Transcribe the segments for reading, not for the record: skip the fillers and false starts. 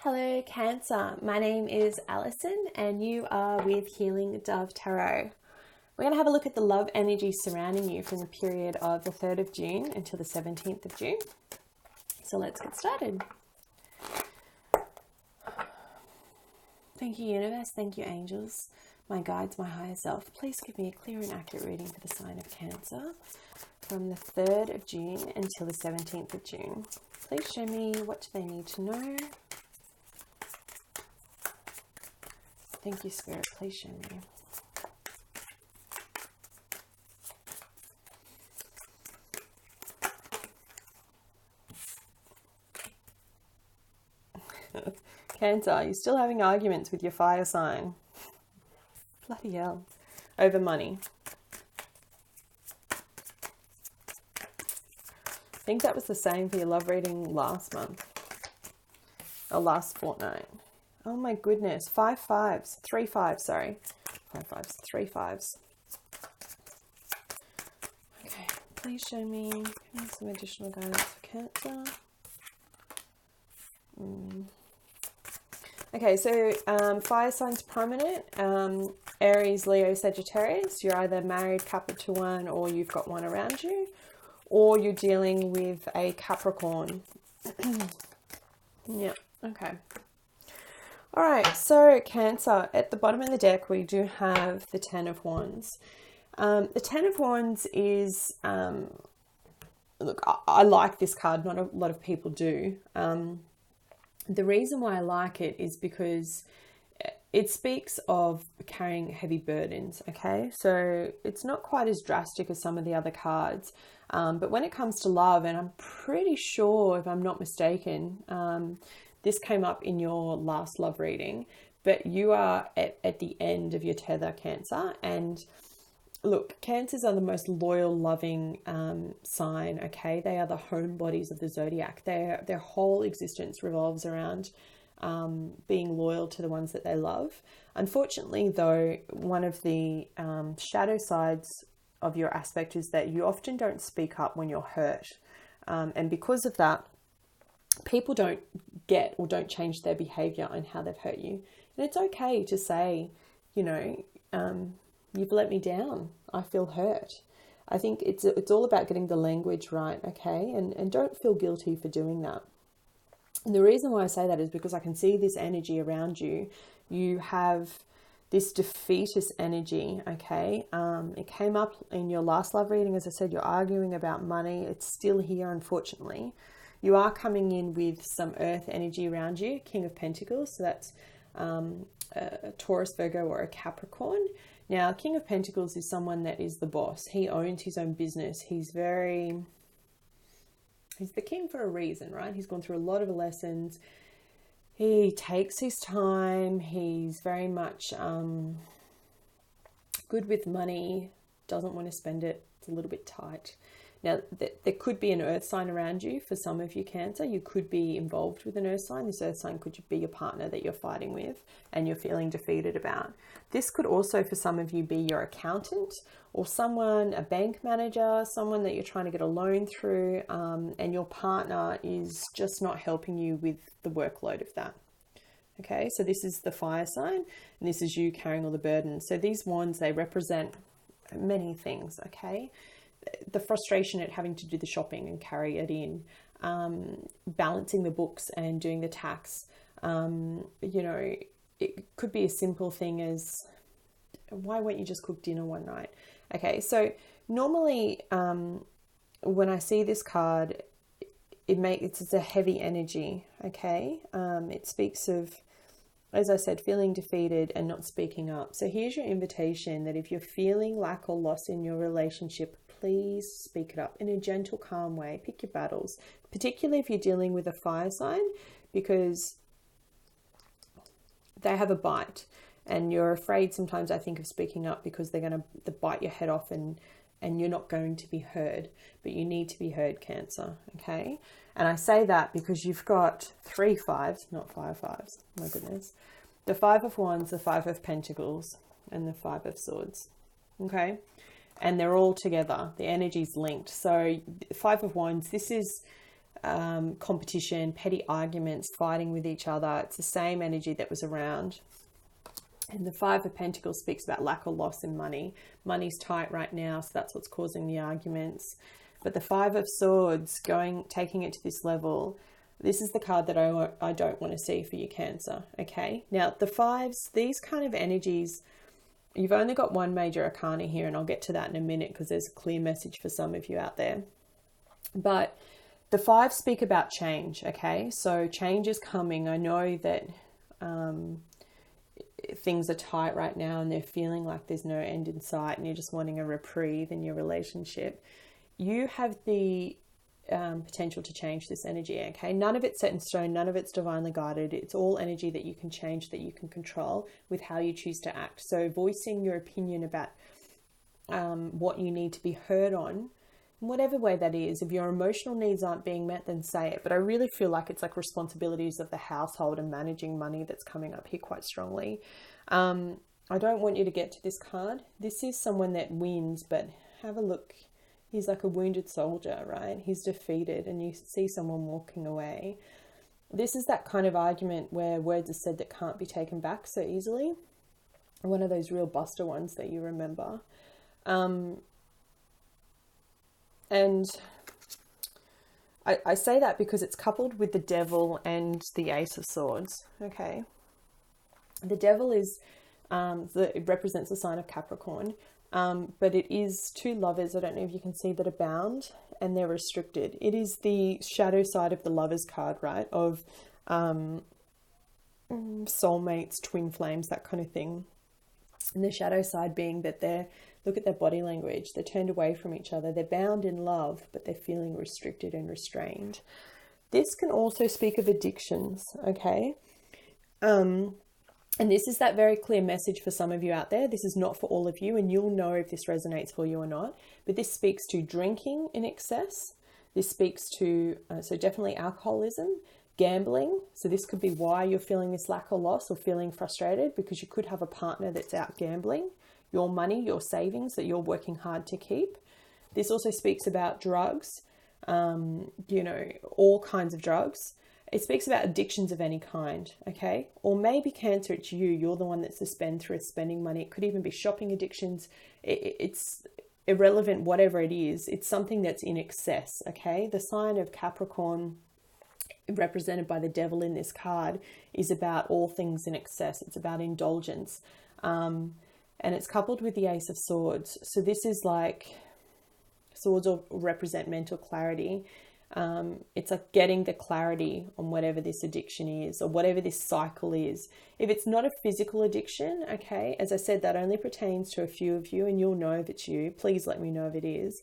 Hello Cancer, my name is Alison and you are with Healing Dove Tarot. We're going to have a look at the love energy surrounding you from the period of the 3rd of June until the 17th of June. So let's get started. Thank you universe, thank you angels, my guides, my higher self. Please give me a clear and accurate reading for the sign of Cancer from the 3rd of June until the 17th of June. Please show me what do they need to know. Thank you, Spirit. Please show me. Cancer, you're still having arguments with your fire sign. Bloody hell. Over money. I think that was the same for your love reading last month. Or last fortnight. Oh my goodness, 5 5s, 3 5s, sorry. 5 5s, 3 5s. Okay, please show me some additional guidance for Cancer. Okay, so fire signs prominent, Aries, Leo, Sagittarius. You're either married, coupled to one, or you've got one around you, or you're dealing with a Capricorn. Yeah, okay. All right, so Cancer, at the bottom of the deck, we do have the 10 of Wands. The 10 of Wands is, look, I like this card. Not a lot of people do. The reason why I like it is because it speaks of carrying heavy burdens, okay? So it's not quite as drastic as some of the other cards. But when it comes to love, and I'm pretty sure, if I'm not mistaken, this came up in your last love reading, but you are at the end of your tether, Cancer. And look, Cancers are the most loyal, loving sign, okay? They are the homebodies of the zodiac. Their whole existence revolves around being loyal to the ones that they love. Unfortunately, though, one of the shadow sides of your aspect is that you often don't speak up when you're hurt. And because of that, people don't get or don't change their behavior and how they've hurt you. And it's okay to say, you know, you've let me down. I feel hurt. I think it's all about getting the language right, okay? And don't feel guilty for doing that. And the reason why I say that is because I can see this energy around you. You have this defeatist energy, okay? It came up in your last love reading. As I said, you're arguing about money. It's still here, unfortunately. You are coming in with some earth energy around you, King of Pentacles. So that's a Taurus, Virgo, or a Capricorn. Now, King of Pentacles is someone that is the boss. He owns his own business. He's the king for a reason, right? He's gone through a lot of lessons. He takes his time. He's very much good with money, doesn't want to spend it. It's a little bit tight. Now, there could be an earth sign around you for some of you, Cancer. You could be involved with an earth sign. This earth sign could be your partner that you're fighting with and you're feeling defeated about. This could also, for some of you, be your accountant or someone, a bank manager, someone that you're trying to get a loan through, and your partner is just not helping you with the workload of that. Okay, so this is the fire sign, and this is you carrying all the burden. So these wands, they represent many things, okay? The frustration at having to do the shopping and carry it in, balancing the books and doing the tax. You know, it could be a simple thing as, why won't you just cook dinner one night? Okay, so normally when I see this card, it's a heavy energy, okay? It speaks of, as I said, feeling defeated and not speaking up. So here's your invitation that if you're feeling lack or loss in your relationship, please speak it up in a gentle, calm way. Pick your battles, particularly if you're dealing with a fire sign, because they have a bite and you're afraid sometimes, I think, of speaking up because they're going to bite your head off and you're not going to be heard. But you need to be heard, Cancer, okay? And I say that because you've got 3 5s, not 5 5s. My goodness. The 5 of Wands, the 5 of Pentacles, and the 5 of Swords, okay? And they're all together. The energy's linked. So 5 of Wands, this is competition, petty arguments, fighting with each other. It's the same energy that was around. And the Five of Pentacles speaks about lack or loss in money. Money's tight right now, so that's what's causing the arguments. But the Five of Swords, taking it to this level, this is the card that I don't want to see for you, Cancer, okay? Now, the fives, these kind of energies, you've only got one major arcana here, and I'll get to that in a minute because there's a clear message for some of you out there. But the fives speak about change, okay? So change is coming. I know that things are tight right now and they're feeling like there's no end in sight and you're just wanting a reprieve in your relationship. You have the potential to change this energy, okay? None of it's set in stone, none of it's divinely guided. It's all energy that you can change, that you can control with how you choose to act. So voicing your opinion about what you need to be heard on, in whatever way that is. If your emotional needs aren't being met, then say it. But I really feel like it's like responsibilities of the household and managing money that's coming up here quite strongly. I don't want you to get to this card. This is someone that wins, but have a look. He's like a wounded soldier, right? He's defeated, and you see someone walking away. This is that kind of argument where words are said that can't be taken back so easily. One of those real buster ones that you remember. And I say that because it's coupled with the Devil and the Ace of Swords, okay? The Devil is, it represents the sign of Capricorn. But it is two lovers, I don't know if you can see, that are bound and they're restricted. It is the shadow side of the Lovers card, right? Of soulmates, twin flames, that kind of thing. And the shadow side being that look at their body language. They're turned away from each other. They're bound in love, but they're feeling restricted and restrained. This can also speak of addictions, okay? And this is that very clear message for some of you out there. This is not for all of you, and you'll know if this resonates for you or not. But this speaks to drinking in excess. This speaks to, so definitely alcoholism, gambling. So this could be why you're feeling this lack or loss or feeling frustrated, because you could have a partner that's out gambling your money, your savings that you're working hard to keep. This also speaks about drugs, all kinds of drugs. It speaks about addictions of any kind, okay? Or maybe Cancer, it's you. You're the one that's the spendthrift, spending money. It could even be shopping addictions. It's irrelevant, whatever it is. It's something that's in excess, okay? The sign of Capricorn, represented by the Devil in this card, is about all things in excess. It's about indulgence. And it's coupled with the Ace of Swords. So this is like, swords represent mental clarity. It's like getting the clarity on whatever this addiction is or whatever this cycle is. If it's not a physical addiction, okay, as I said, that only pertains to a few of you, and you'll know if it's you. Please let me know if it is.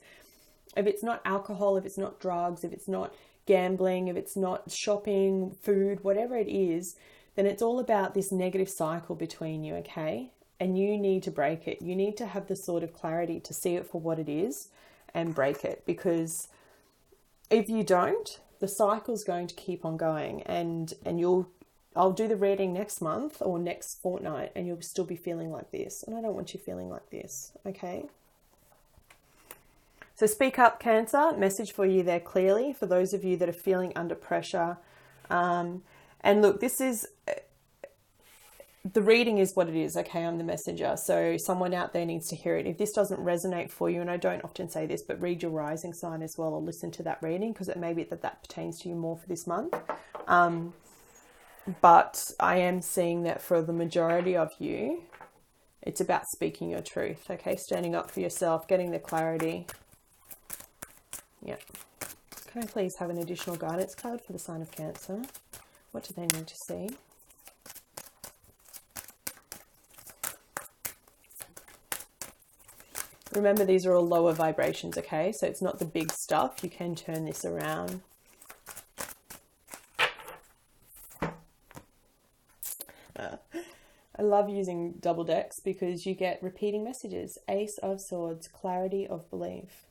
If it's not alcohol, if it's not drugs, if it's not gambling, if it's not shopping, food, whatever it is, then it's all about this negative cycle between you, okay? And you need to break it. You need to have the sort of clarity to see it for what it is and break it, because if you don't, the cycle's going to keep on going, and I'll do the reading next month or next fortnight and you'll still be feeling like this. And I don't want you feeling like this, okay? So speak up, Cancer. Message for you there clearly for those of you that are feeling under pressure. And look, this is, the reading is what it is, okay? I'm the messenger. So someone out there needs to hear it. If this doesn't resonate for you, and I don't often say this, but read your rising sign as well, or listen to that reading, because it may be that pertains to you more for this month. But I am seeing that for the majority of you, it's about speaking your truth, okay? Standing up for yourself, getting the clarity. Yeah. Can I please have an additional guidance card for the sign of Cancer? What do they need to see? Remember, these are all lower vibrations, okay? So it's not the big stuff. You can turn this around. I love using double decks because you get repeating messages. Ace of Swords, clarity of belief.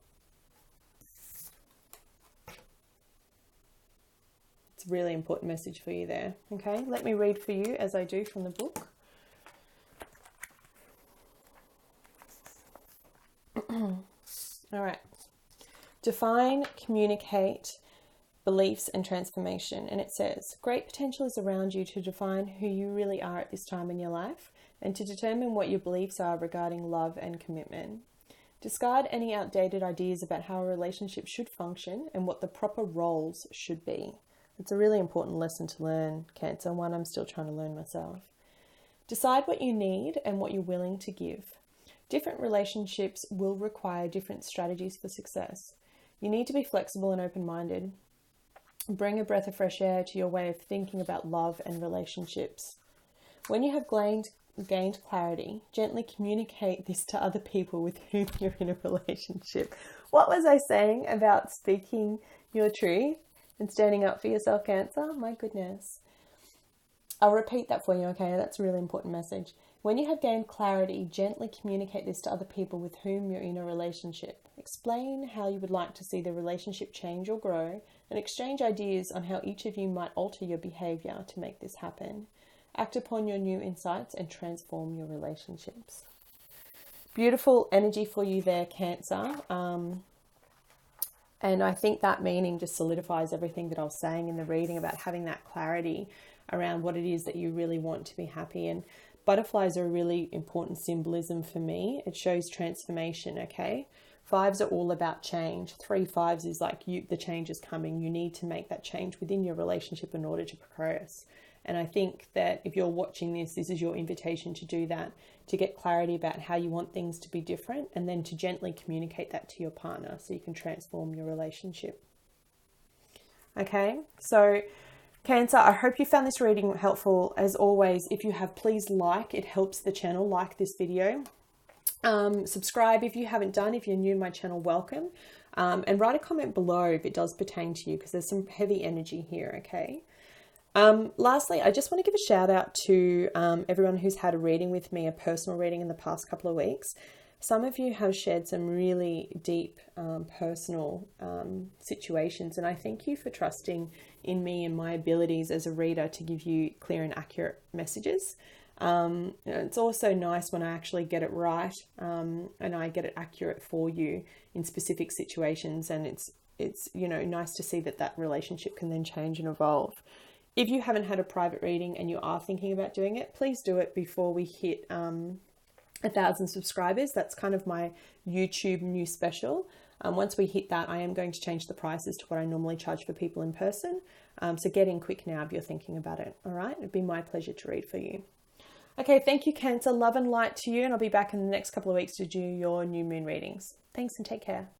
It's a really important message for you there, okay? Let me read for you as I do from the book. All right. Define, communicate, beliefs and transformation. And it says, great potential is around you to define who you really are at this time in your life and to determine what your beliefs are regarding love and commitment. Discard any outdated ideas about how a relationship should function and what the proper roles should be. It's a really important lesson to learn, Cancer, one I'm still trying to learn myself. Decide what you need and what you're willing to give. Different relationships will require different strategies for success. You need to be flexible and open-minded. Bring a breath of fresh air to your way of thinking about love and relationships. When you have gained clarity, gently communicate this to other people with whom you're in a relationship. What was I saying about speaking your truth and standing up for yourself, Cancer? My goodness. I'll repeat that for you, okay? That's a really important message. When you have gained clarity, gently communicate this to other people with whom you're in a relationship. Explain how you would like to see the relationship change or grow, and exchange ideas on how each of you might alter your behavior to make this happen. Act upon your new insights and transform your relationships. Beautiful energy for you there, Cancer. And I think that meaning just solidifies everything that I was saying in the reading about having that clarity around what it is that you really want to be happy. And butterflies are a really important symbolism for me. It shows transformation, okay? Fives are all about change. 3 5s is like the change is coming. You need to make that change within your relationship in order to progress. And I think that if you're watching this, this is your invitation to do that, to get clarity about how you want things to be different, and then to gently communicate that to your partner so you can transform your relationship. Okay, so Cancer, I hope you found this reading helpful. As always, if you have, please like. It helps the channel. Like this video. Subscribe if you haven't done. If you're new to my channel, welcome. And write a comment below if it does pertain to you, because there's some heavy energy here, okay? Lastly, I just want to give a shout out to everyone who's had a reading with me, a personal reading in the past couple of weeks. Some of you have shared some really deep personal situations, and I thank you for trusting in me and my abilities as a reader to give you clear and accurate messages. It's also nice when I actually get it right and I get it accurate for you in specific situations, and it's nice to see that relationship can then change and evolve. If you haven't had a private reading and you are thinking about doing it, please do it before we hit 1,000 subscribers. That's kind of my YouTube new special. Once we hit that, I am going to change the prices to what I normally charge for people in person. So get in quick now if you're thinking about it. All right, it'd be my pleasure to read for you. Okay, thank you, Cancer. Love and light to you, and I'll be back in the next couple of weeks to do your new moon readings. Thanks and take care.